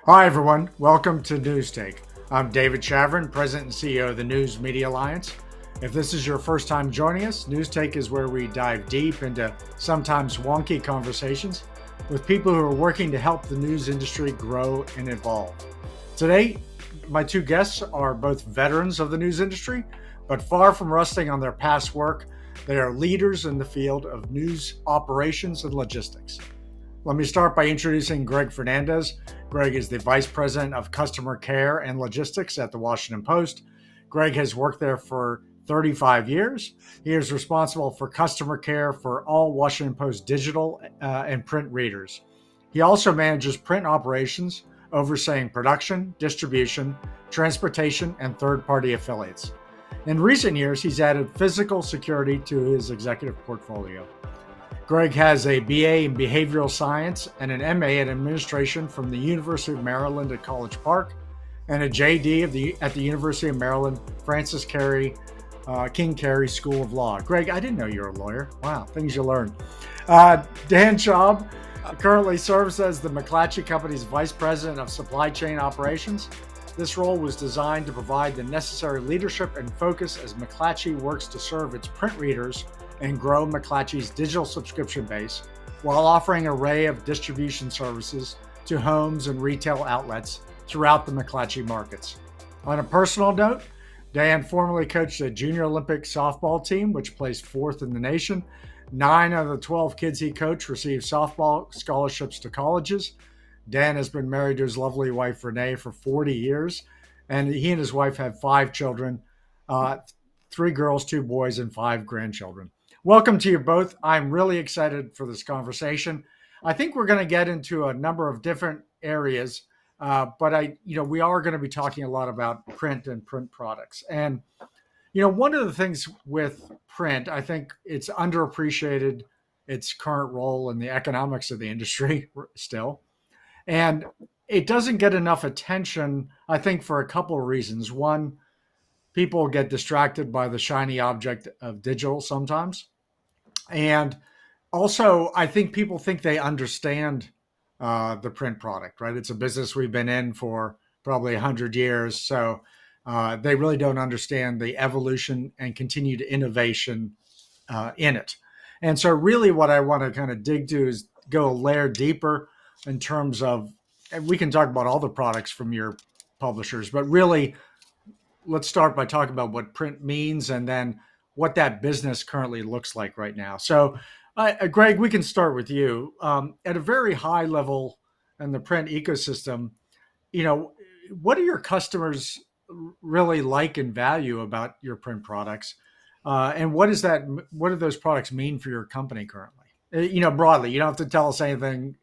Hi, everyone. Welcome to News Take. I'm David Chavern, President and CEO of the News Media Alliance. If this is your first time joining us, News Take is where we dive deep into sometimes wonky conversations with people who are working to help the news industry grow and evolve. Today, my two guests are both veterans of the news industry, but far from resting on their past work, they are leaders in the field of news operations and logistics. Let me start by introducing Gregg Fernandes. Gregg is the Vice President of Customer Care and Logistics at the Washington Post. Gregg has worked there for 35 years. He is responsible for customer care for all Washington Post digital and print readers. He also manages print operations, overseeing production, distribution, transportation, and third-party affiliates. In recent years, he's added physical security to his executive portfolio. Gregg has a BA in Behavioral Science and an MA in Administration from the University of Maryland at College Park, and a JD at the University of Maryland Francis King Carey School of Law. Gregg, I didn't know you were a lawyer. Wow, things you learn. Dan Schaub currently serves as the McClatchy Company's Vice President of Supply Chain Operations. This role was designed to provide the necessary leadership and focus as McClatchy works to serve its print readers and grow McClatchy's digital subscription base while offering an array of distribution services to homes and retail outlets throughout the McClatchy markets. On a personal note, Dan formerly coached a junior Olympic softball team, which placed fourth in the nation. 9 out of the 12 kids he coached received softball scholarships to colleges. Dan has been married to his lovely wife, Renee, for 40 years, and he and his wife have 5 children, 3 girls, 2 boys, and 5 grandchildren. Welcome to you both. I'm really excited for this conversation. I think we're going to get into a number of different areas, but we are going to be talking a lot about print and print products. And one of the things with print, I think it's underappreciated its current role in the economics of the industry still, and it doesn't get enough attention. I think for a couple of reasons. One, people get distracted by the shiny object of digital sometimes. And also, I think people think they understand the print product, right? It's a business we've been in for probably 100 years. So they really don't understand the evolution and continued innovation in it. And so really what I want to kind of dig to is go a layer deeper in terms of, and we can talk about all the products from your publishers, but really let's start by talking about what print means and then what that business currently looks like right now. So, Gregg, we can start with you. At a very high level in the print ecosystem, what do your customers really like and value about your print products? And what do those products mean for your company currently? Broadly, you don't have to tell us anything,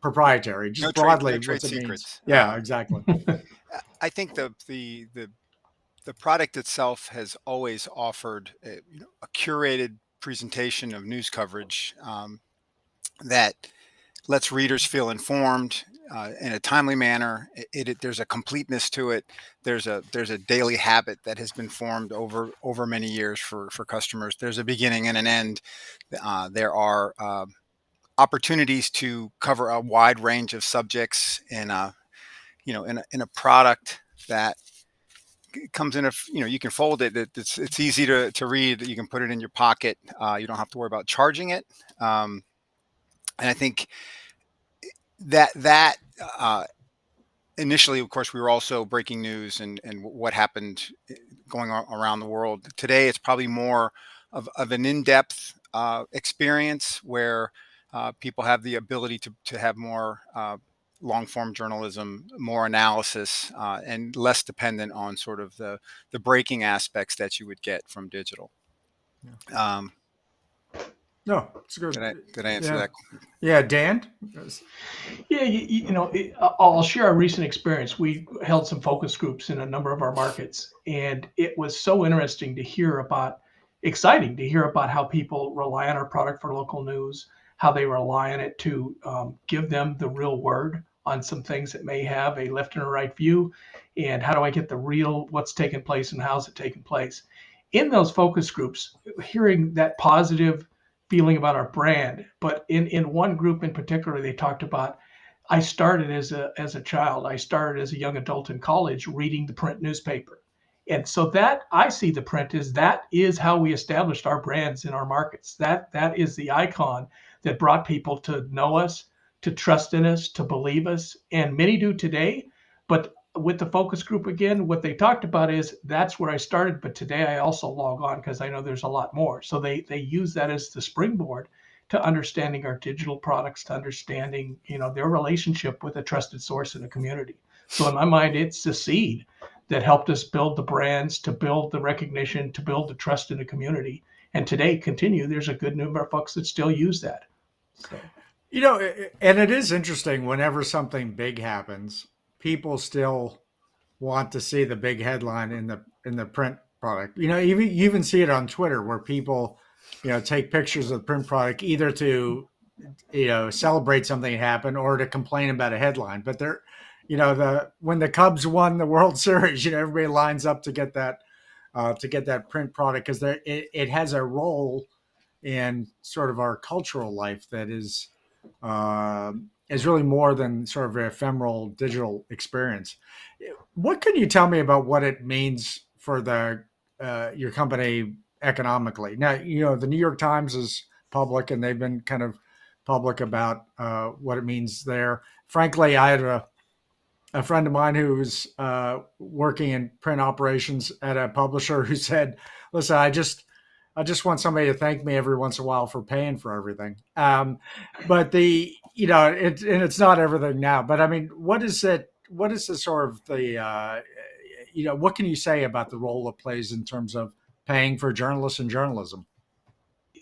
proprietary, just No broadly trade what it secrets. means. Yeah, exactly. I think the product itself has always offered a curated presentation of news coverage that lets readers feel informed in a timely manner. There's a completeness to it. There's a daily habit that has been formed over many years for customers. There's a beginning and an end. There are opportunities to cover a wide range of subjects in a product that comes in you can fold it. It's easy to read. You can put it in your pocket. You don't have to worry about charging it. And I think that initially, of course, we were also breaking news and what happened going around the world. Today, it's probably more of an in-depth experience where people have the ability to have more long-form journalism, more analysis, and less dependent on sort of the breaking aspects that you would get from digital. Yeah. No, it's good. Did I answer that? Yeah, Dan? Yeah, I'll share a recent experience. We held some focus groups in a number of our markets, and it was so exciting to hear about how people rely on our product for local news, how they rely on it to give them the real word on some things that may have a left and a right view, and how do I get the real what's taking place and how's it taking place. In those focus groups, hearing that positive feeling about our brand, but in one group in particular, they talked about I started as a child. I started as a young adult in college reading the print newspaper. And so that I see the print is that is how we established our brands in our markets. That is the icon that brought people to know us, to trust in us, to believe us. And many do today. But with the focus group again, what they talked about is that's where I started. But today I also log on because I know there's a lot more. So they use that as the springboard to understanding our digital products, to understanding, their relationship with a trusted source in a community. So in my mind, it's the seed that helped us build the brands, to build the recognition, to build the trust in the community. And today, there's a good number of folks that still use that. So, And it is interesting whenever something big happens, people still want to see the big headline in the print product. You even see it on Twitter where people, take pictures of the print product either to, celebrate something that happened or to complain about a headline. But they're, when the Cubs won the World Series, everybody lines up to get that print product because it has a role in sort of our cultural life that is really more than sort of an ephemeral digital experience. What can you tell me about what it means for the your company economically? Now, the New York Times is public, and they've been kind of public about what it means there. Frankly, I had a friend of mine who was working in print operations at a publisher who said, "Listen, I just want somebody to thank me every once in a while for paying for everything." But it's not everything now. But I mean, what is it? What is the sort of what can you say about the role it plays in terms of paying for journalists and journalism?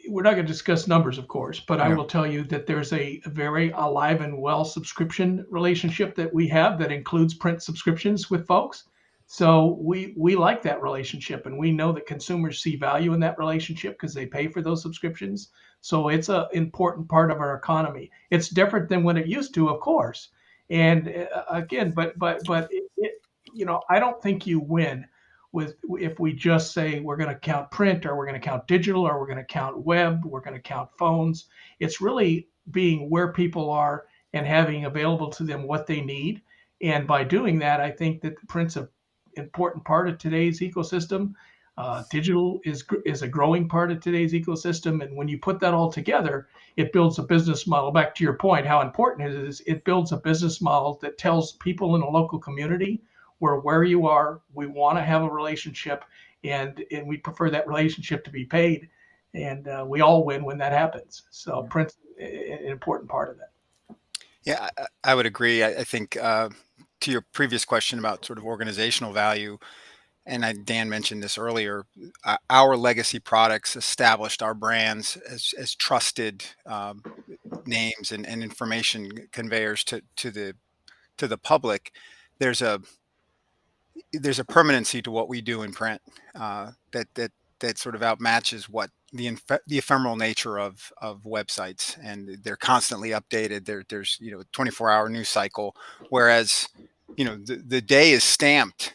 we're not going to discuss numbers, of course, but I No. will tell you that there's a very alive and well subscription relationship that we have that includes print subscriptions with folks. So we like that relationship, and we know that consumers see value in that relationship because they pay for those subscriptions. So it's an important part of our economy. It's different than what it used to, of course. And again, I don't think you win with if we just say we're going to count print or we're going to count digital or we're going to count web, we're going to count phones. It's really being where people are and having available to them what they need. And by doing that, I think that print's an important part of today's ecosystem. Digital is a growing part of today's ecosystem. And when you put that all together, it builds a business model. Back to your point, how important it is, it builds a business model that tells people in a local community where you are, we want to have a relationship, and we prefer that relationship to be paid, and we all win when that happens. So print's an important part of that. Yeah, I would agree. I think to your previous question about sort of organizational value, and Dan mentioned this earlier, our legacy products established our brands as trusted names and information conveyors to the public. There's a permanency to what we do in print that sort of outmatches what the ephemeral nature of websites, and they're constantly updated. There's 24-hour news cycle, whereas the day is stamped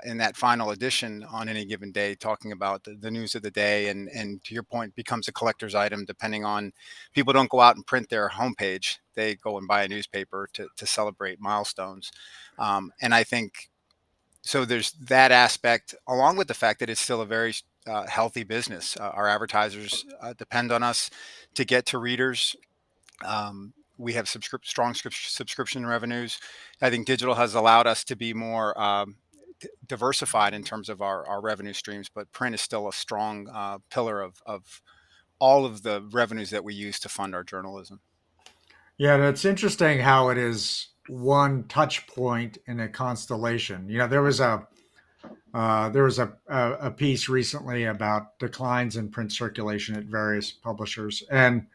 in that final edition on any given day, talking about the news of the day, and to your point, becomes a collector's item. Depending on, people don't go out and print their homepage; they go and buy a newspaper to celebrate milestones, and I think. So there's that aspect, along with the fact that it's still a very healthy business. Our advertisers depend on us to get to readers. We have strong subscription revenues. I think digital has allowed us to be more diversified in terms of our revenue streams, but print is still a strong pillar of all of the revenues that we use to fund our journalism. Yeah, and it's interesting how it is one touch point in a constellation. There was a piece recently about declines in print circulation at various publishers, and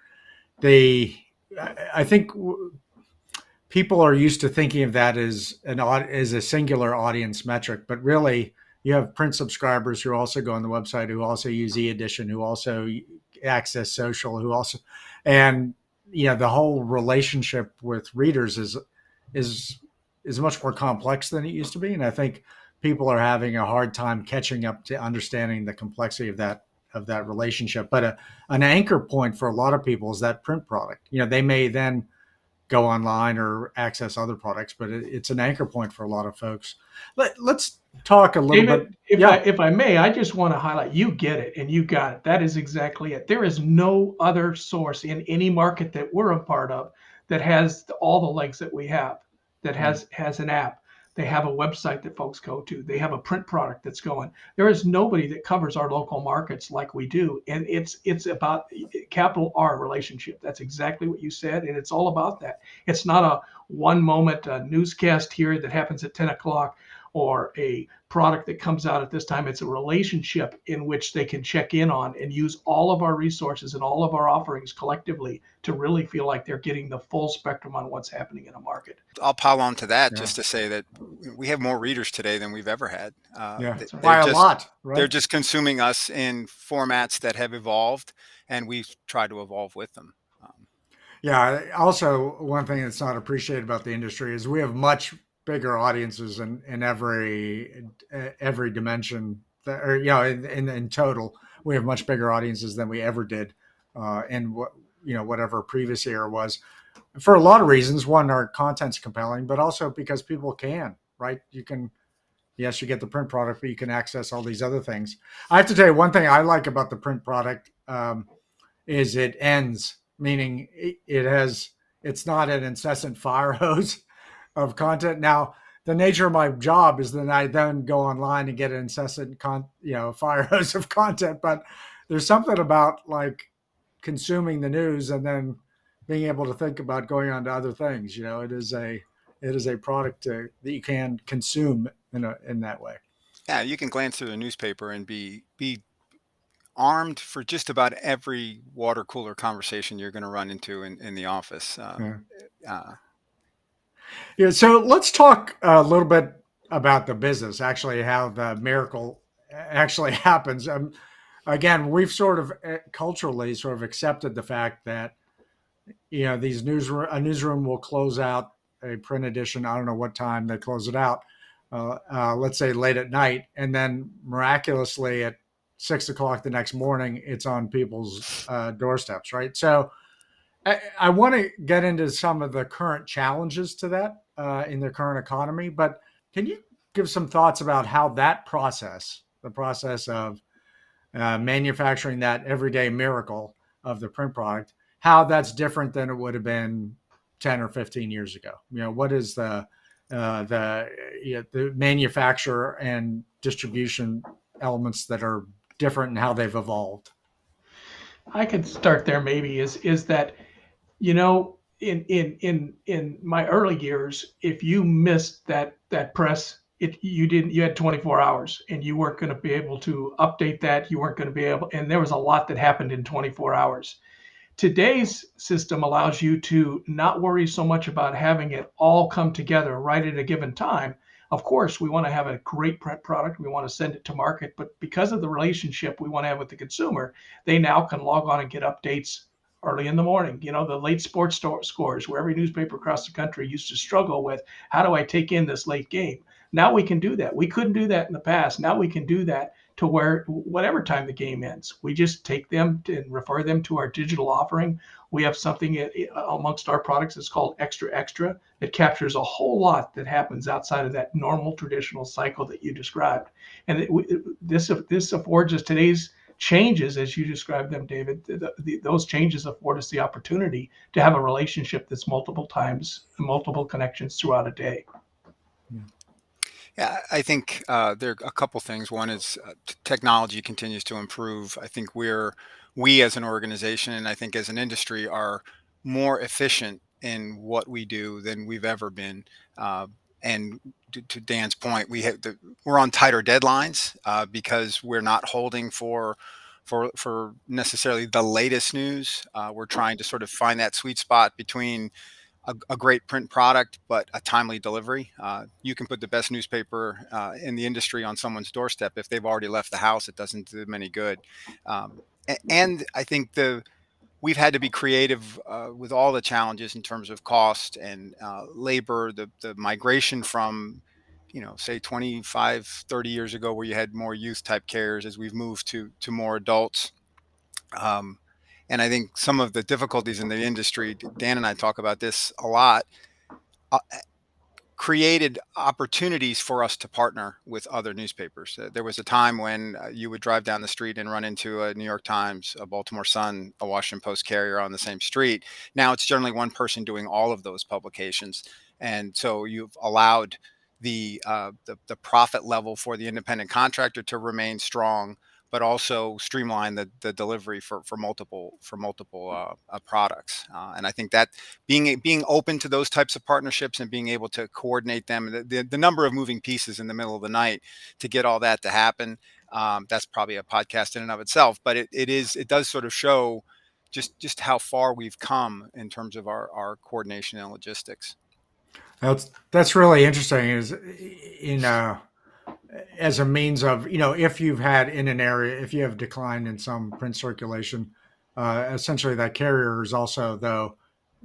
I think people are used to thinking of that as a singular audience metric, but really you have print subscribers who also go on the website, who also use e-edition, who also access social, who also, and the whole relationship with readers is much more complex than it used to be, and I think people are having a hard time catching up to understanding the complexity of that relationship. But an anchor point for a lot of people is that print product. They may then go online or access other products, but it's an anchor point for a lot of folks. Let's talk a little bit. David, if I Yeah. if I may, I just want to highlight you get it and you got it. That is exactly it. There is no other source in any market that we're a part of that has all the legs that we have. That has an app. They have a website that folks go to. They have a print product that's going. There is nobody that covers our local markets like we do, and it's about capital R relationship. That's exactly what you said, and it's all about that. It's not a one moment newscast here that happens at 10 o'clock or a product that comes out at this time. It's a relationship in which they can check in on and use all of our resources and all of our offerings collectively to really feel like they're getting the full spectrum on what's happening in a market. I'll pile on to that Yeah. just to say that we have more readers today than we've ever had. Yeah. That's right. By a lot, They're right? just consuming us in formats that have evolved, and we've tried to evolve with them. Yeah. Also, one thing that's not appreciated about the industry is we have much bigger audiences in every dimension. Or in total, we have much bigger audiences than we ever did in what whatever previous era was. For a lot of reasons. One, our content's compelling, but also because people can. Right? You can. Yes, you get the print product, but you can access all these other things. I have to tell you, one thing I like about the print product is it ends, meaning it's not an incessant fire hose of content. Now, the nature of my job is that I then go online and get an incessant fire hose of content. But there's something about like consuming the news and then being able to think about going on to other things. It is a product that you can consume in that way. Yeah, you can glance through the newspaper and be armed for just about every water cooler conversation you're going to run into in the office. Yeah. Uh, Yeah, so let's talk a little bit about the business, actually, how the miracle actually happens. Again, we've sort of culturally sort of accepted the fact that these a newsroom will close out a print edition. I don't know what time they close it out. Let's say late at night, and then miraculously at 6 o'clock the next morning, it's on people's doorsteps, right? So I want to get into some of the current challenges to that in the current economy, but can you give some thoughts about how that process, the process of manufacturing that everyday miracle of the print product, how that's different than it would have been 10 or 15 years ago? What is the manufacturer and distribution elements that are different and how they've evolved? I could start there maybe is that in my early years, if you missed that press, you had 24 hours and you weren't going to be able to update that. You weren't going to be able, and there was a lot that happened in 24 hours. Today's system allows you to not worry so much about having it all come together right at a given time. Of course, we want to have a great print product. We want to send it to market, but because of the relationship we want to have with the consumer, they now can log on and get updates early in the morning. The late sports scores where every newspaper across the country used to struggle with, how do I take in this late game? Now we can do that. We couldn't do that in the past. Now we can do that to where whatever time the game ends, we just take them and refer them to our digital offering. We have something amongst our products that's called Extra Extra that captures a whole lot that happens outside of that normal traditional cycle that you described. And this affords us today's changes as you described them, David. Those changes afford us the opportunity to have a relationship that's multiple times, multiple connections throughout a day. Yeah, I think there are a couple things. One is technology continues to improve. I think we as an organization and I think as an industry are more efficient in what we do than we've ever been. And to Dan's point, we're on tighter deadlines because we're not holding for necessarily the latest news. We're trying to sort of find that sweet spot between a great print product, but a timely delivery. You can put the best newspaper in the industry on someone's doorstep. If they've already left the house, it doesn't do them any good. And I think we've had to be creative with all the challenges in terms of cost and labor, the migration from, say 25, 30 years ago where you had more youth type carriers as we've moved to more adults. And I think some of the difficulties in the industry, Dan and I talk about this a lot, uh, created opportunities for us to partner with other newspapers. There was a time when you would drive down the street and run into a New York Times, a Baltimore Sun, a Washington Post carrier on the same street. Now it's generally one person doing all of those publications, and so you've allowed the profit level for the independent contractor to remain strong, but also streamline the delivery for multiple products. And I think that being open to those types of partnerships and being able to coordinate them, the number of moving pieces in the middle of the night to get all that to happen, that's probably a podcast in and of itself. But it does sort of show just how far we've come in terms of our coordination and logistics. That's really interesting. Is as a means of, if you've had in an area, if you have decline in some print circulation, essentially that carrier is also, though,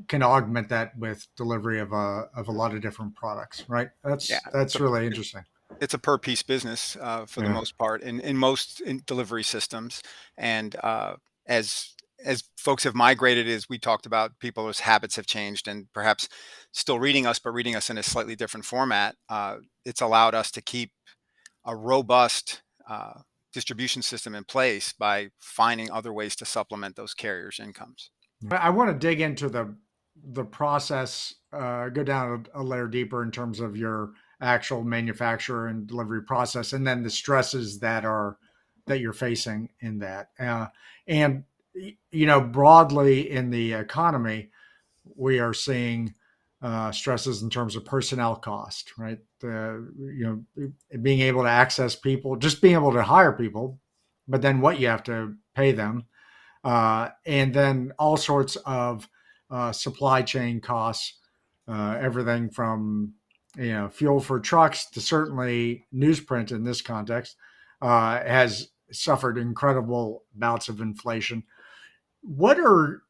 can augment that with delivery of a lot of different products, right? Yeah, That's really interesting. it's a per piece business for the Yeah. most part in most delivery systems. And as folks have migrated, as we talked about, people's habits have changed and perhaps still reading us, but reading us in a slightly different format. It's allowed us to keep a robust distribution system in place by finding other ways to supplement those carriers' incomes. I want to dig into the process, go down a layer deeper in terms of your actual manufacture and delivery process, and then the stresses that you're facing in that. And broadly in the economy, we are seeing stresses in terms of personnel cost, right? Being able to access people, just being able to hire people, but then what you have to pay them, and then all sorts of supply chain costs, everything from fuel for trucks to certainly newsprint in this context has suffered incredible bouts of inflation. What are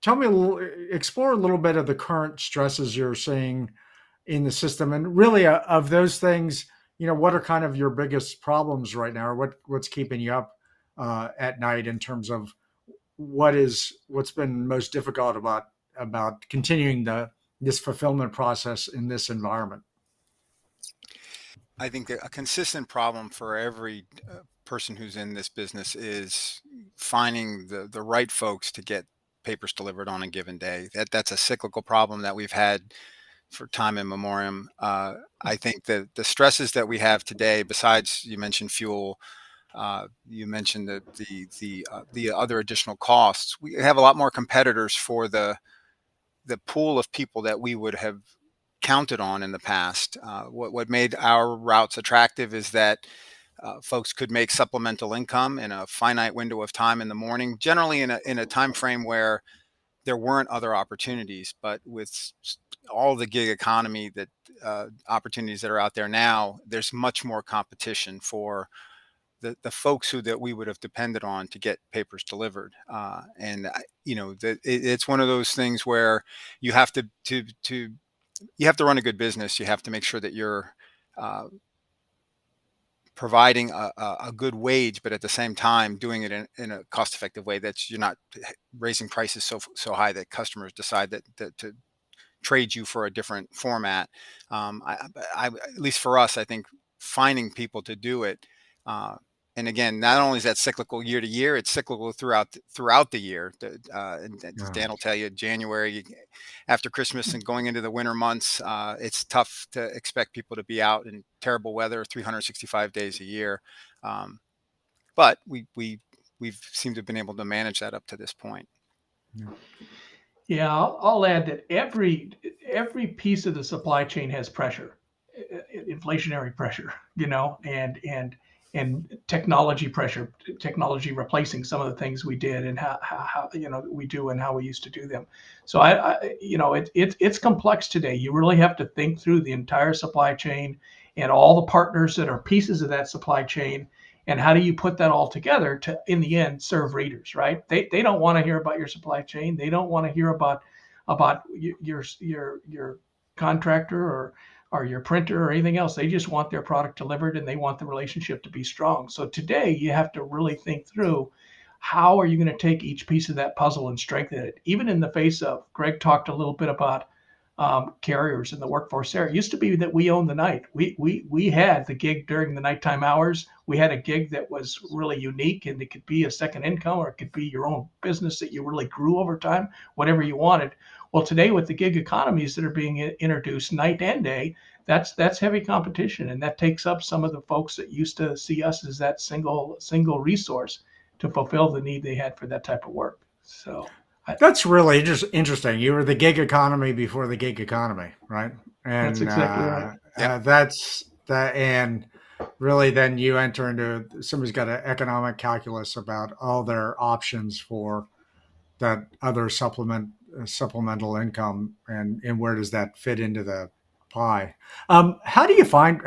Tell me explore a little bit of the current stresses you're seeing in the system, and really of those things, what are kind of your biggest problems right now, or what's keeping you up at night in terms of what's been most difficult about continuing this fulfillment process in this environment. I think that a consistent problem for every person who's in this business is finding the right folks to get papers delivered on a given day. That's a cyclical problem that we've had for time immemorial. I think that the stresses that we have today, besides you mentioned fuel, you mentioned the other additional costs. We have a lot more competitors for the pool of people that we would have counted on in the past. What made our routes attractive is that folks could make supplemental income in a finite window of time in the morning, generally in a time frame where there weren't other opportunities. But with all the gig economy that opportunities that are out there now, there's much more competition for the folks that we would have depended on to get papers delivered. And it's one of those things where you have to you have to run a good business. You have to make sure that you're providing a good wage, but at the same time doing it in a cost-effective way. That you're not raising prices so high that customers decide that to trade you for a different format. At least for us, I think finding people to do it. And again, not only is that cyclical year to year, it's cyclical throughout the year. And Dan will tell you, January after Christmas and going into the winter months, it's tough to expect people to be out in terrible weather 365 days a year. But we've seemed to have been able to manage that up to this point. Yeah, I'll add that every piece of the supply chain has pressure, inflationary pressure, and technology pressure, technology replacing some of the things we did and how we do and how we used to do them. So it's complex today. You really have to think through the entire supply chain and all the partners that are pieces of that supply chain. And how do you put that all together to, in the end, serve readers, right? They don't want to hear about your supply chain. They don't want to hear about your contractor or your printer or anything else. They just want their product delivered and they want the relationship to be strong. So today you have to really think through how are you going to take each piece of that puzzle and strengthen it? Even in the face of, Gregg talked a little bit about carriers in the workforce there. It used to be that we owned the night. We had the gig during the nighttime hours. We had a gig that was really unique, and it could be a second income, or it could be your own business that you really grew over time, whatever you wanted. Well, today with the gig economies that are being introduced night and day, that's heavy competition, and that takes up some of the folks that used to see us as that single resource to fulfill the need they had for that type of work. So That's really just interesting. You were the gig economy before the gig economy, right? that's And exactly right. that's that. And really, then you enter into somebody's got an economic calculus about all their options for that other supplemental income, and where does that fit into the pie? How do you find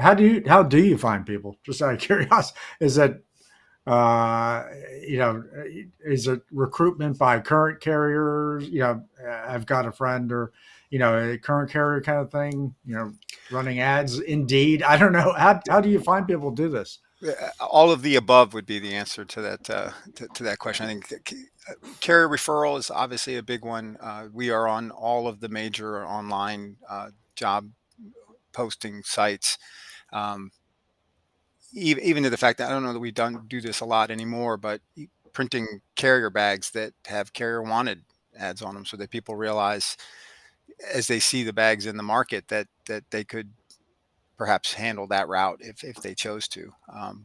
people? Just out of curiosity, is it uh, is it recruitment by current carriers? I've got a friend, or a current carrier kind of thing. Running ads. Indeed, I don't know. How do you find people do this? All of the above would be the answer to that to that question. I think carrier referral is obviously a big one. We are on all of the major online job posting sites. Um, even to the fact that I don't know that we don't do this a lot anymore, but printing carrier bags that have carrier wanted ads on them, so that people realize as they see the bags in the market that they could perhaps handle that route if they chose to.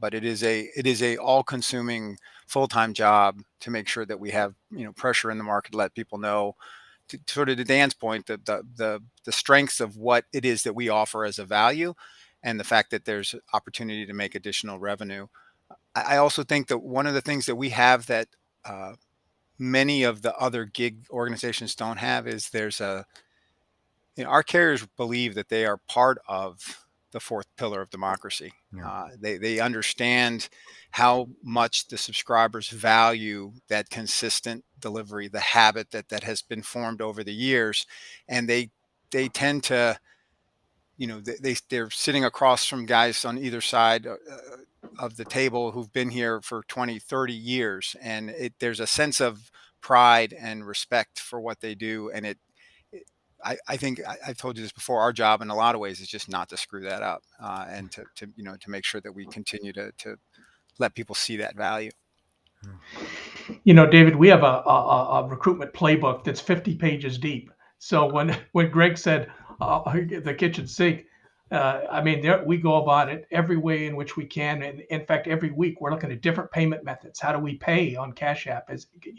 But it is a all consuming full time job to make sure that we have pressure in the market to let people know. To sort of to Dan's point, the strengths of what it is that we offer as a value, and the fact that there's opportunity to make additional revenue. I also think that one of the things that we have that many of the other gig organizations don't have is there's a our carriers believe that they are part of the fourth pillar of democracy. Yeah. They understand how much the subscribers value that consistent delivery, the habit that has been formed over the years, and they tend to, they're sitting across from guys on either side of the table who've been here for 20, 30 years, and there's a sense of pride and respect for what they do, and I think I've told you this before. Our job, in a lot of ways, is just not to screw that up, and to make sure that we continue to let people see that value. David, we have a recruitment playbook that's 50 pages deep. So when Gregg said the kitchen sink, we go about it every way in which we can. And in fact, every week we're looking at different payment methods. How do we pay on Cash App?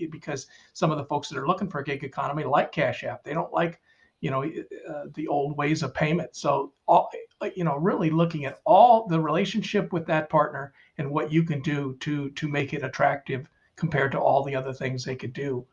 Because some of the folks that are looking for a gig economy like Cash App. They don't like, the old ways of payment. So, really looking at all the relationship with that partner and what you can do to make it attractive compared to all the other things they could do.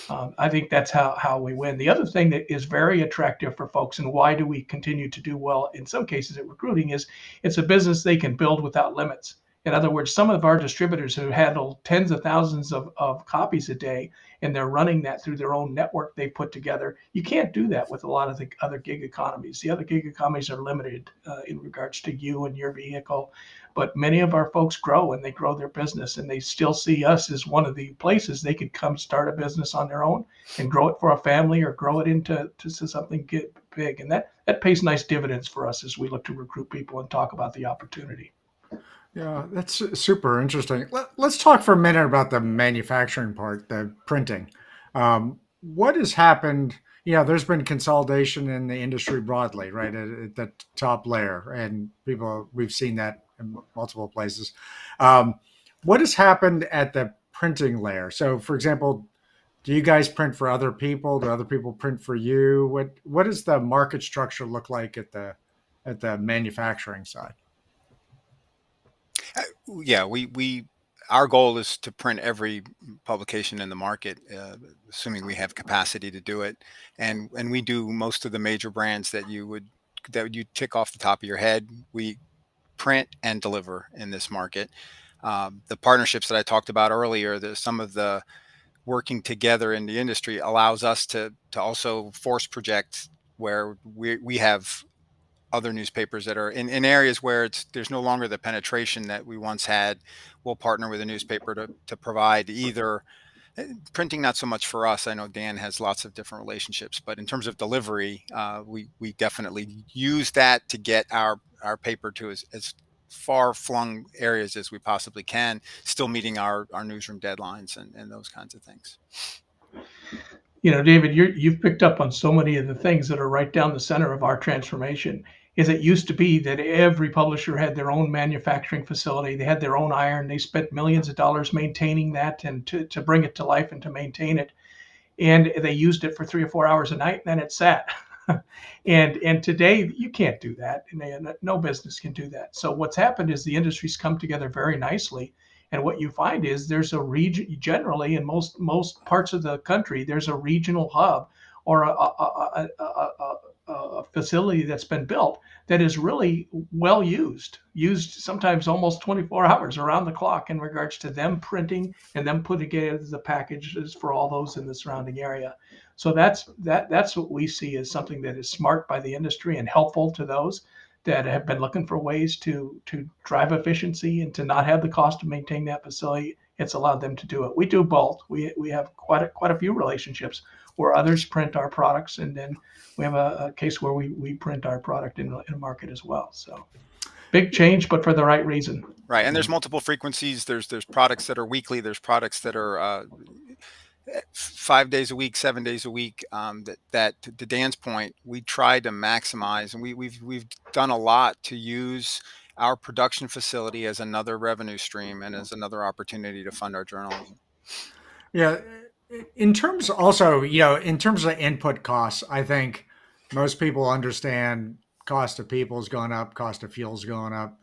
I think that's how we win. The other thing that is very attractive for folks, and why do we continue to do well in some cases at recruiting, is it's a business they can build without limits. In other words, some of our distributors who handle tens of thousands of copies a day, and they're running that through their own network they put together. You can't do that with a lot of the other gig economies. The other gig economies are limited in regards to you and your vehicle. But many of our folks grow, and they grow their business, and they still see us as one of the places they could come start a business on their own and grow it for a family, or grow it into something big. And that pays nice dividends for us as we look to recruit people and talk about the opportunity. Yeah, that's super interesting. Let's talk for a minute about the manufacturing part, the printing. What has happened? There's been consolidation in the industry broadly, right, at the top layer, and we've seen that in multiple places. What has happened at the printing layer? So, for example, do you guys print for other people? Do other people print for you? What does the market structure look like at the manufacturing side? Yeah, we our goal is to print every publication in the market, assuming we have capacity to do it, and we do most of the major brands that you tick off the top of your head. We print and deliver in this market. The partnerships that I talked about earlier, some of the working together in the industry allows us to also force project where we have other newspapers that are in areas where there's no longer the penetration that we once had. We'll partner with a newspaper to provide either printing, not so much for us. I know Dan has lots of different relationships, but in terms of delivery, we definitely use that to get our paper to as far flung areas as we possibly can, still meeting our newsroom deadlines and those kinds of things. David, you've picked up on so many of the things that are right down the center of our transformation. Is it used to be that every publisher had their own manufacturing facility, they had their own iron, they spent millions of dollars maintaining that and to bring it to life and to maintain it, and they used it for 3 or 4 hours a night, and then it sat. and today you can't do that, and no business can do that. So what's happened is the industry's come together very nicely. And what you find is there's a region, generally in most parts of the country, there's a regional hub or a facility that's been built that is really well used sometimes almost 24 hours around the clock in regards to them printing and them putting together the packages for all those in the surrounding area. So that's what we see as something that is smart by the industry and helpful to those that have been looking for ways to drive efficiency and to not have the cost to maintain that facility. It's allowed them to do it. We do both. We have quite a few relationships where others print our products, and then we have a case where we print our product in a market as well. So big change, but for the right reason. Right, and there's multiple frequencies. There's products that are weekly. There's products that are 5 days a week, 7 days a week. That to Dan's point, we try to maximize, and we've done a lot to use our production facility as another revenue stream and as another opportunity to fund our journalism. Yeah. In terms also, in terms of input costs, I think most people understand cost of people has gone up, cost of fuel's going up.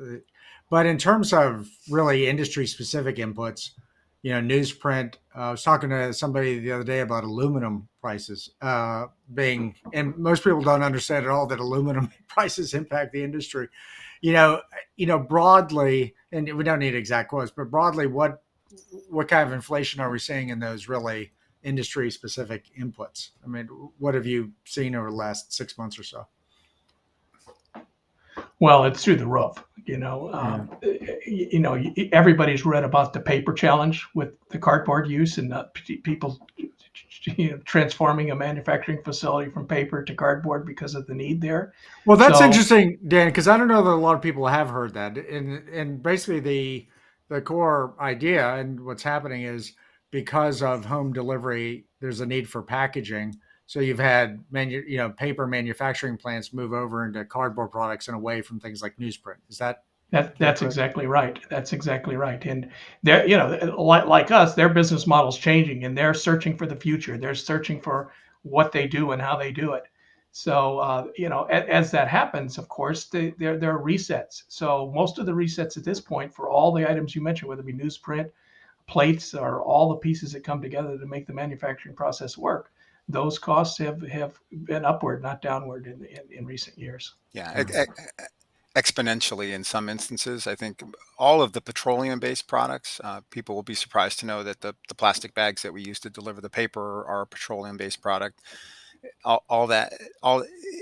But in terms of really industry specific inputs, newsprint, I was talking to somebody the other day about aluminum prices and most people don't understand at all that aluminum prices impact the industry. Broadly, and we don't need exact quotes, but broadly, what kind of inflation are we seeing in those really industry specific inputs? I mean, what have you seen over the last 6 months or so? Well, it's through the roof. Everybody's read about the paper challenge with the cardboard use and people transforming a manufacturing facility from paper to cardboard because of the need there. Well, that's interesting, Dan, because I don't know that a lot of people have heard that. And basically the core idea and what's happening is because of home delivery, there's a need for packaging. So you've had paper manufacturing plants move over into cardboard products and away from things like newsprint. Is that's exactly right. That's exactly right. And they're, like us, their business model's changing and they're searching for the future. They're searching for what they do and how they do it. So, as that happens, of course, there are resets. So most of the resets at this point for all the items you mentioned, whether it be newsprint, plates, or all the pieces that come together to make the manufacturing process work, those costs have been upward, not downward in recent years. Yeah. Exponentially in some instances. I think all of the petroleum-based products, people will be surprised to know that the plastic bags that we use to deliver the paper are a petroleum-based product.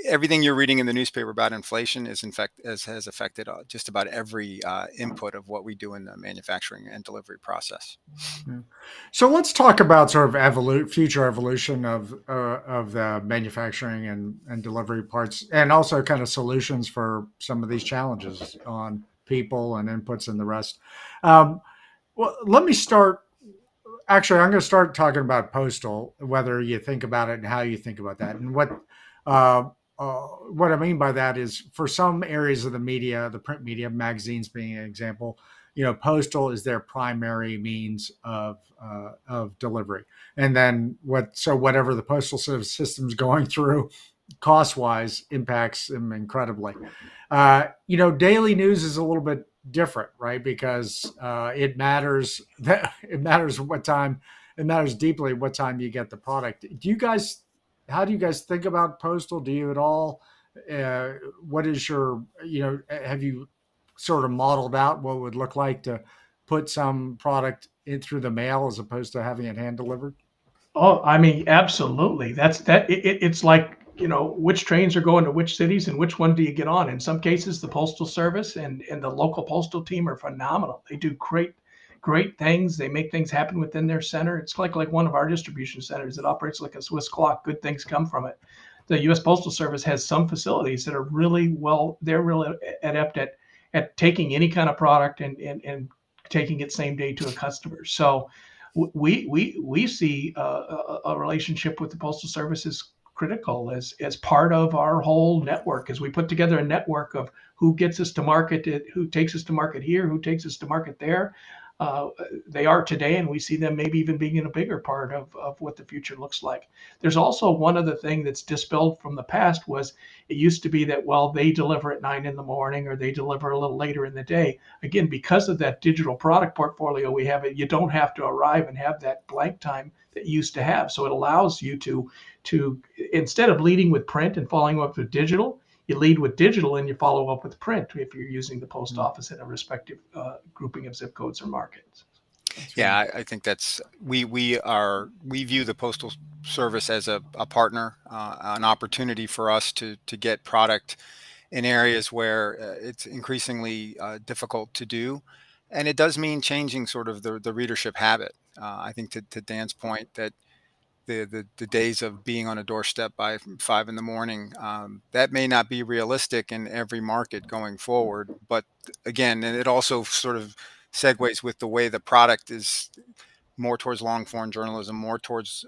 Everything you're reading in the newspaper about inflation has affected just about every input of what we do in the manufacturing and delivery process. Yeah. So let's talk about sort of future evolution of the manufacturing and delivery parts, and also kind of solutions for some of these challenges on people and inputs and the rest. Well, let me start. Actually, I'm going to start talking about postal, whether you think about it and how you think about that. And what I mean by that is for some areas of the media, the print media, magazines being an example, postal is their primary means of delivery. And then whatever the postal system's going through cost-wise impacts them incredibly. Daily news is a little bit different, right? Because it matters deeply what time you get the product. How do you guys think about postal? Do you at all? What is your, have you sort of modeled out what it would look like to put some product in through the mail as opposed to having it hand delivered? Oh, I mean, absolutely. It's like which trains are going to which cities and which one do you get on. In some cases, the Postal Service and the local postal team are phenomenal. They do great things. They make things happen within their center. It's like one of our distribution centers that operates like a Swiss clock. Good things come from it. The U.S. Postal Service has some facilities that are they're really adept at taking any kind of product and taking it same day to a customer. So we see a relationship with the Postal Service is critical as part of our whole network, as we put together a network of who gets us to market, who takes us to market here, who takes us to market there. They are today, and we see them maybe even being a bigger part of what the future looks like. There's also one other thing that's dispelled from the past was it used to be that, well, they deliver at 9 in the morning or they deliver a little later in the day. Again, because of that digital product portfolio we have, you don't have to arrive and have that blank time that you used to have. So it allows you to instead of leading with print and following up with digital, you lead with digital and you follow up with print if you're using the post office in a respective grouping of zip codes or markets. Yeah, I think that's we view the Postal Service as a partner, an opportunity for us to get product in areas where it's increasingly difficult to do, and it does mean changing sort of the readership habit. I think to Dan's point that the days of being on a doorstep by 5 in the morning, that may not be realistic in every market going forward. But again, and it also sort of segues with the way the product is more towards long form journalism, more towards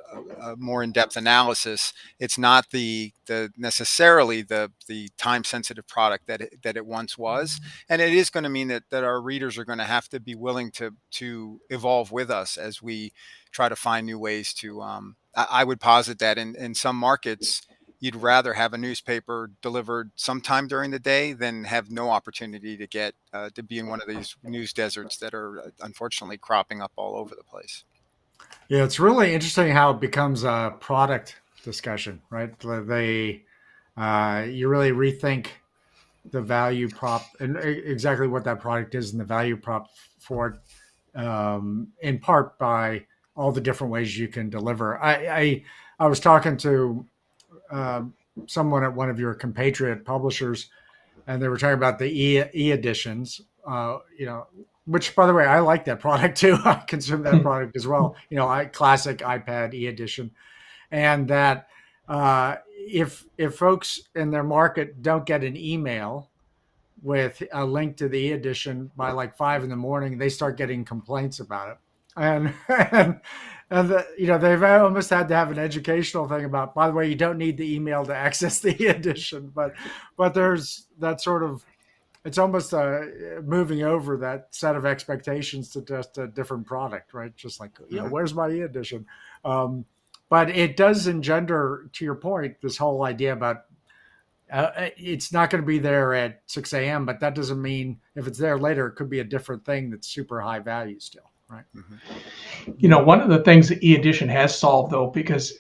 more in-depth analysis. It's not the necessarily the time sensitive product that it once was, and it is going to mean that our readers are going to have to be willing to evolve with us as we try to find new ways to. I would posit that in some markets, you'd rather have a newspaper delivered sometime during the day than have no opportunity to get to be in one of these news deserts that are unfortunately cropping up all over the place. Yeah, it's really interesting how it becomes a product discussion, right? You really rethink the value prop and exactly what that product is and the value prop for it, in part by all the different ways you can deliver. I was talking to someone at one of your compatriot publishers, and they were talking about the e-editions, which, by the way, I like that product too. I consume that product as well. Classic iPad e-edition, and that if folks in their market don't get an email with a link to the e-edition by like 5 in the morning, they start getting complaints about it. And they've almost had to have an educational thing about, by the way, you don't need the email to access the e-edition, but there's that sort of, it's almost moving over that set of expectations to just a different product, right? Just like, where's my e-edition? But it does engender, to your point, this whole idea about it's not going to be there at 6 a.m., but that doesn't mean if it's there later, it could be a different thing that's super high value still, right? Mm-hmm. One of the things that e-edition has solved, though, because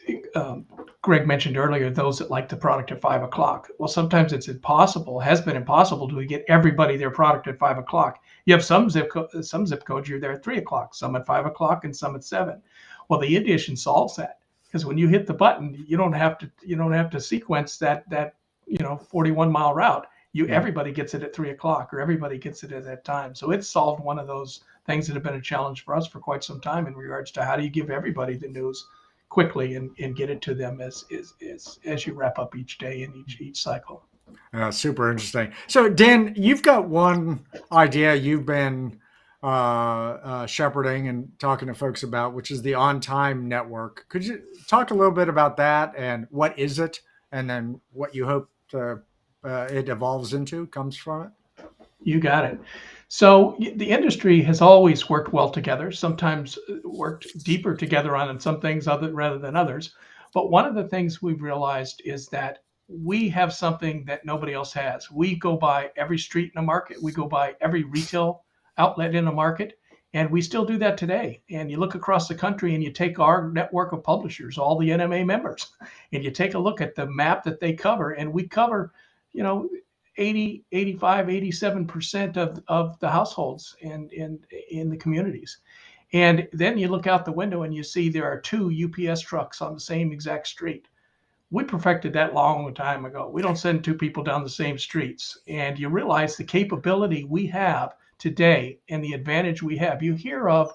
Gregg mentioned earlier, those that like the product at 5 o'clock. Well, sometimes it's has been impossible to get everybody their product at 5 o'clock. You have some zip codes, you're there at 3 o'clock, some at 5 o'clock, and some at 7. Well, the e-edition solves that, because when you hit the button, you don't have to sequence that 41-mile route. Everybody gets it at 3 o'clock, or everybody gets it at that time. So it's solved one of those things that have been a challenge for us for quite some time in regards to how do you give everybody the news quickly and get it to them as you wrap up each day and each cycle. Super interesting. So Dan, you've got one idea you've been shepherding and talking to folks about, which is the On Time Network. Could you talk a little bit about that and what is it, and then what you hope it evolves into, comes from it? You got it. So the industry has always worked well together, sometimes worked deeper together on some things rather than others. But one of the things we've realized is that we have something that nobody else has. We go by every street in a market. We go by every retail outlet in a market. And we still do that today. And you look across the country and you take our network of publishers, all the NMA members, and you take a look at the map that they cover. And we cover, 80, 85, 87% of the households in the communities. And then you look out the window and you see there are 2 UPS trucks on the same exact street. We perfected that long time ago. We don't send two people down the same streets. And you realize the capability we have today and the advantage we have. You hear of,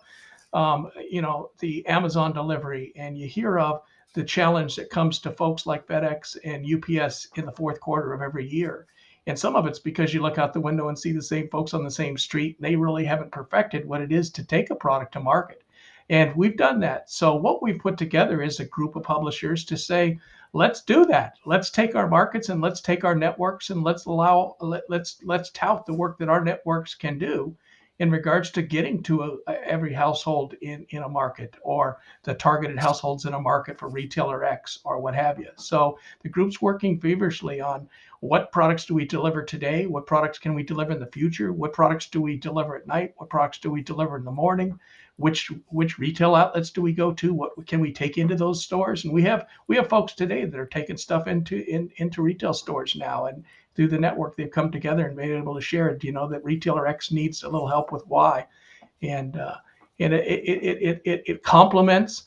the Amazon delivery, and you hear of the challenge that comes to folks like FedEx and UPS in the fourth quarter of every year. And some of it's because you look out the window and see the same folks on the same street, and they really haven't perfected what it is to take a product to market. And we've done that. So what we've put together is a group of publishers to say, let's do that. Let's take our markets and let's take our networks and let's tout the work that our networks can do in regards to getting to every household in a market, or the targeted households in a market for retailer X or what have you. So the group's working feverishly on what products do we deliver today? What products can we deliver in the future? What products do we deliver at night? What products do we deliver in the morning? Which retail outlets do we go to? What can we take into those stores? And we have folks today that are taking stuff into retail stores now, and through the network they've come together and been able to share it. That retailer X needs a little help with Y, and it complements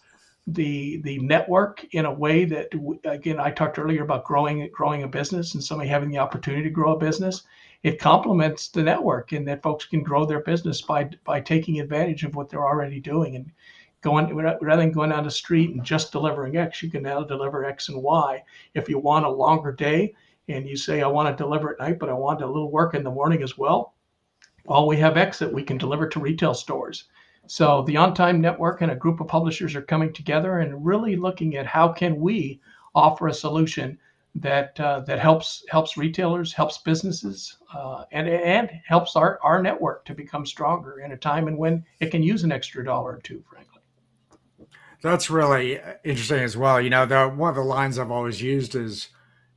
the network in a way that, again, I talked earlier about growing a business and somebody having the opportunity to grow a business. It complements the network in that folks can grow their business by taking advantage of what they're already doing, and going, rather than going down the street and just delivering X, you can now deliver X and Y. If you want a longer day and you say, I want to deliver at night, but I want a little work in the morning as well, we have X that we can deliver to retail stores. So the On Time Network and a group of publishers are coming together and really looking at how can we offer a solution that helps retailers, helps businesses, and helps our network to become stronger in a time and when it can use an extra dollar or two, frankly. That's really interesting as well. One of the lines I've always used is,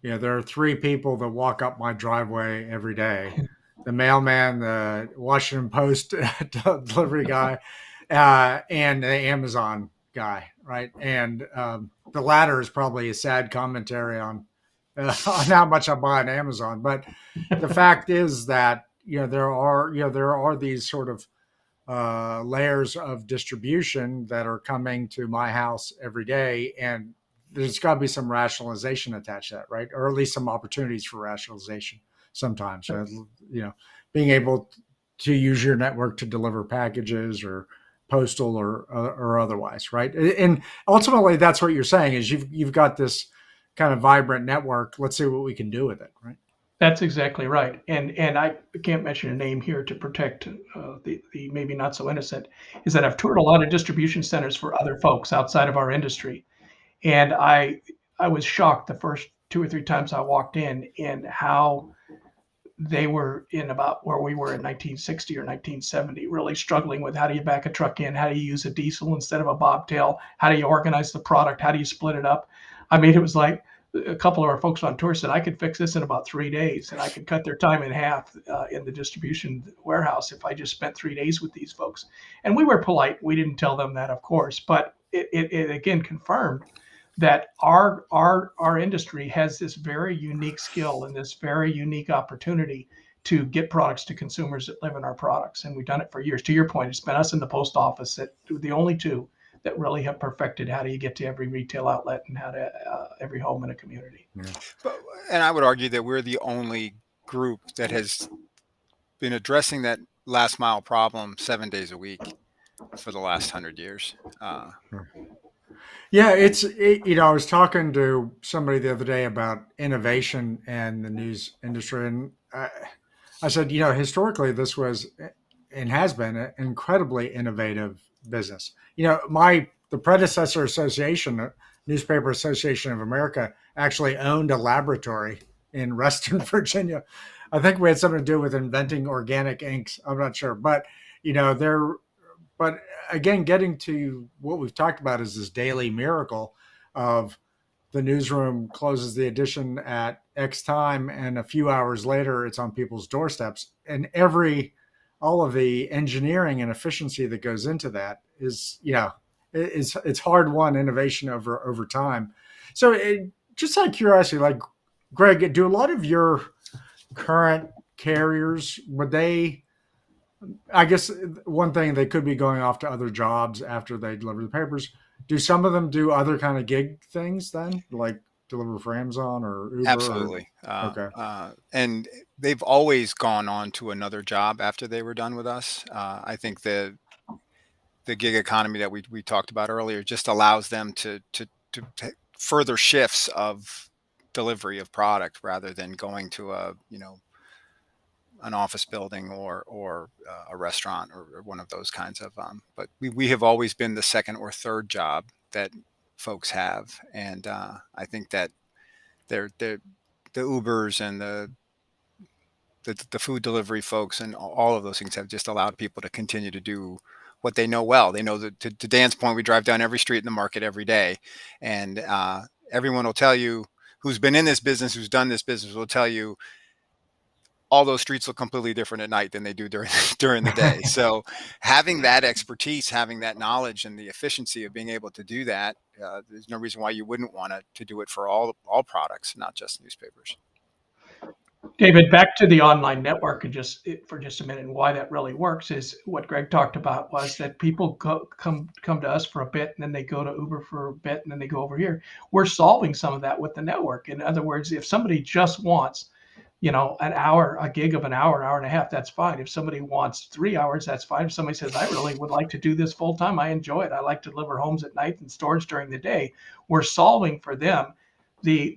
there are three people that walk up my driveway every day: the mailman, the Washington Post delivery guy, and the Amazon guy, right? And the latter is probably a sad commentary on how much I buy on Amazon. But the fact is that there are these sort of layers of distribution that are coming to my house every day, and there's got to be some rationalization attached to that, right? Or at least some opportunities for rationalization sometimes. Being able to use your network to deliver packages or postal or otherwise, right? And ultimately, that's what you're saying is you've got this kind of vibrant network. Let's see what we can do with it, right? That's exactly right. And I can't mention a name here to protect the maybe not so innocent, is that I've toured a lot of distribution centers for other folks outside of our industry. And I was shocked the first two or three times I walked in how they were in about where we were in 1960 or 1970, really struggling with how do you back a truck in? How do you use a diesel instead of a bobtail? How do you organize the product? How do you split it up? I mean, it was like a couple of our folks on tour said, I could fix this in about 3 days, and I could cut their time in half in the distribution warehouse if I just spent 3 days with these folks. And we were polite. We didn't tell them that, of course, but it again confirmed that our industry has this very unique skill and this very unique opportunity to get products to consumers that live in our products. And we've done it for years. To your point, it's been us in the post office that the only two that really have perfected how do you get to every retail outlet and how to every home in a community. Yeah. And I would argue that we're the only group that has been addressing that last mile problem 7 days a week for the last 100 years. Yeah, I was talking to somebody the other day about innovation and the news industry, and I said, historically this was and has been an incredibly innovative business. The predecessor association, Newspaper Association of America, actually owned a laboratory in Reston, Virginia. I think we had something to do with inventing organic inks. I'm not sure, but but again, getting to what we've talked about is this daily miracle of the newsroom closes the edition at X time, and a few hours later, it's on people's doorsteps. And all of the engineering and efficiency that goes into that is, it's hard-won innovation over time. So, just out of curiosity, like Gregg, do a lot of your current carriers, I guess one thing, they could be going off to other jobs after they deliver the papers. Do some of them do other kind of gig things then, like deliver for Amazon or Uber? Absolutely. Okay. And they've always gone on to another job after they were done with us. I think the gig economy that we talked about earlier just allows them to take further shifts of delivery of product rather than going to an office building or a restaurant or one of those kinds of but we have always been the second or third job that folks have, and I think that they're the Ubers and the food delivery folks and all of those things have just allowed people to continue to do what they know well. They know that, to Dan's point, we drive down every street in the market every day, and everyone will tell you, who's been in this business, who's done this business, will tell you all those streets look completely different at night than they do during during the day. So having that expertise, having that knowledge, and the efficiency of being able to do that, there's no reason why you wouldn't want to do it for all products, not just newspapers. David, back to the online network and for just a minute, and why that really works is what Gregg talked about was that people come to us for a bit, and then they go to Uber for a bit, and then they go over here. We're solving some of that with the network. In other words, if somebody just wants, an hour, a gig of an hour and a half, that's fine. If somebody wants 3 hours, that's fine. If somebody says, I really would like to do this full time, I enjoy it. I like to deliver homes at night and storage during the day. We're solving for them the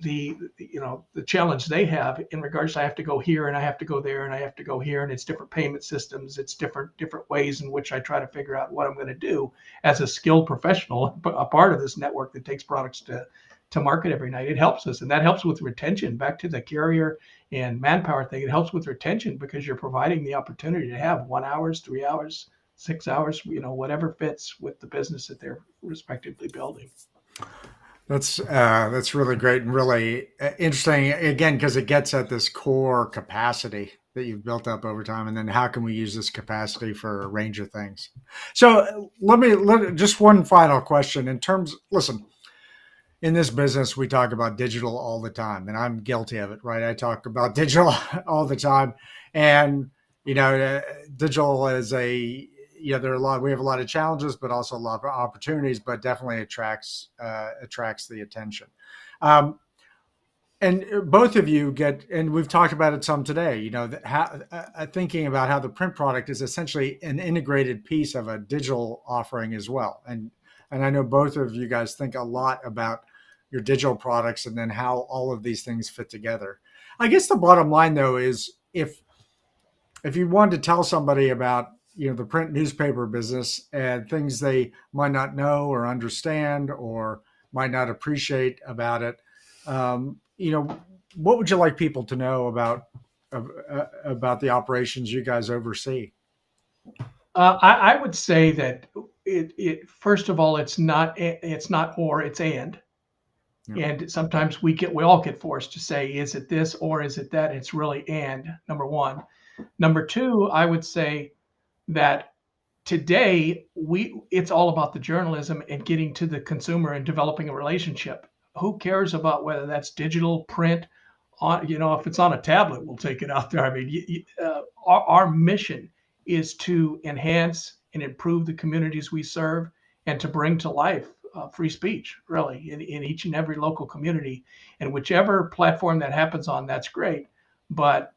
challenge they have in regards to I have to go here and I have to go there and I have to go here, and it's different payment systems, it's different ways in which I try to figure out what I'm going to do as a skilled professional, a part of this network that takes products to market every night. It helps us, and that helps with retention. Back to the carrier and manpower thing, it helps with retention because you're providing the opportunity to have 1 hour, 3 hours, 6 hours, whatever fits with the business that they're respectively building. That's really great and really interesting, again, because it gets at this core capacity that you've built up over time, and then how can we use this capacity for a range of things. So just one final question in terms. Listen, in this business, we talk about digital all the time, and I'm guilty of it, right? I talk about digital all the time, and digital is we have a lot of challenges, but also a lot of opportunities, but definitely attracts the attention. And both of you and we've talked about it some today, thinking about how the print product is essentially an integrated piece of a digital offering as well. And I know both of you guys think a lot about your digital products and then how all of these things fit together. I guess the bottom line, though, is if you wanted to tell somebody about the print newspaper business and things they might not know or understand or might not appreciate about it, what would you like people to know about the operations you guys oversee? I would say that it first of all, it's not or, it's and. Yeah. And sometimes we all get forced to say, is it this or is it that? It's really and, number one. Number two, I would say that today it's all about the journalism and getting to the consumer and developing a relationship. Who cares about whether that's digital, print, on if it's on a tablet, we'll take it out there. I mean, our mission is to enhance and improve the communities we serve and to bring to life free speech, really, in each and every local community. And whichever platform that happens on, that's great. But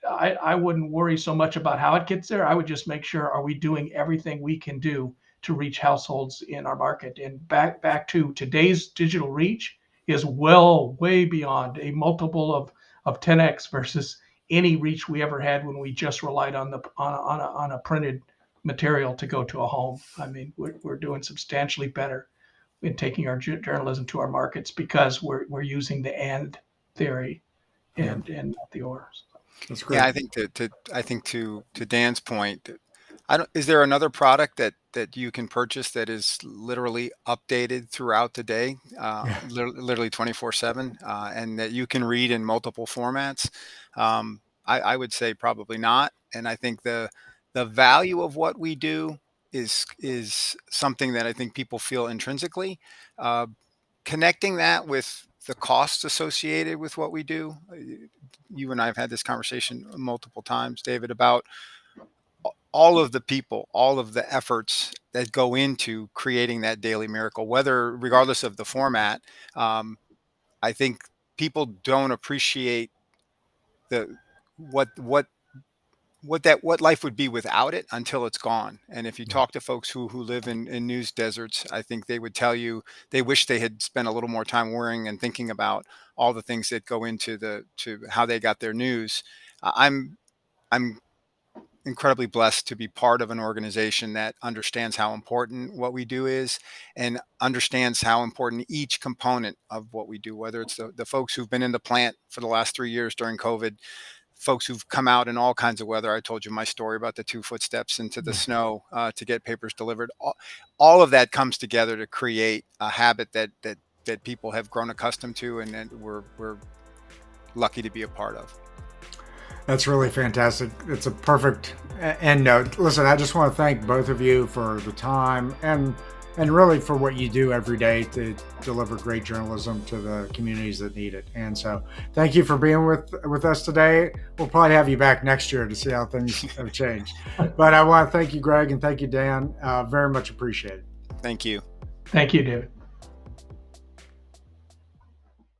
I wouldn't worry so much about how it gets there. I would just make sure, are we doing everything we can do to reach households in our market? And back to today's digital reach is way beyond a multiple of 10x versus any reach we ever had when we just relied on a printed material to go to a home. I mean, we're doing substantially better in taking our journalism to our markets because we're using the and theory and not the or. That's great. Yeah, I think to Dan's point, is there another product that you can purchase that is literally updated throughout the day, literally 24/7, and that you can read in multiple formats? I would say probably not. And I think the value of what we do is something that I think people feel intrinsically. Connecting that with the costs associated with what we do. You and I have had this conversation multiple times, David, about all of the people, all of the efforts that go into creating that daily miracle, regardless of the format. I think people don't appreciate what life would be without it until it's gone. And if you talk to folks who live in news deserts, I think they would tell you they wish they had spent a little more time worrying and thinking about all the things that go into to how they got their news. I'm incredibly blessed to be part of an organization that understands how important what we do is, and understands how important each component of what we do, whether it's the folks who've been in the plant for the last 3 years during COVID, folks who've come out in all kinds of weather. I told you my story about the 2 footsteps into the snow to get papers delivered. All of that comes together to create a habit that people have grown accustomed to, and that we're lucky to be a part of. That's really fantastic. It's a perfect end note. Listen, I just want to thank both of you for the time and really for what you do every day to deliver great journalism to the communities that need it. And so thank you for being with us today. We'll probably have you back next year to see how things have changed. But I want to thank you, Gregg, and thank you, Dan. Very much appreciated. Thank you. Thank you, David.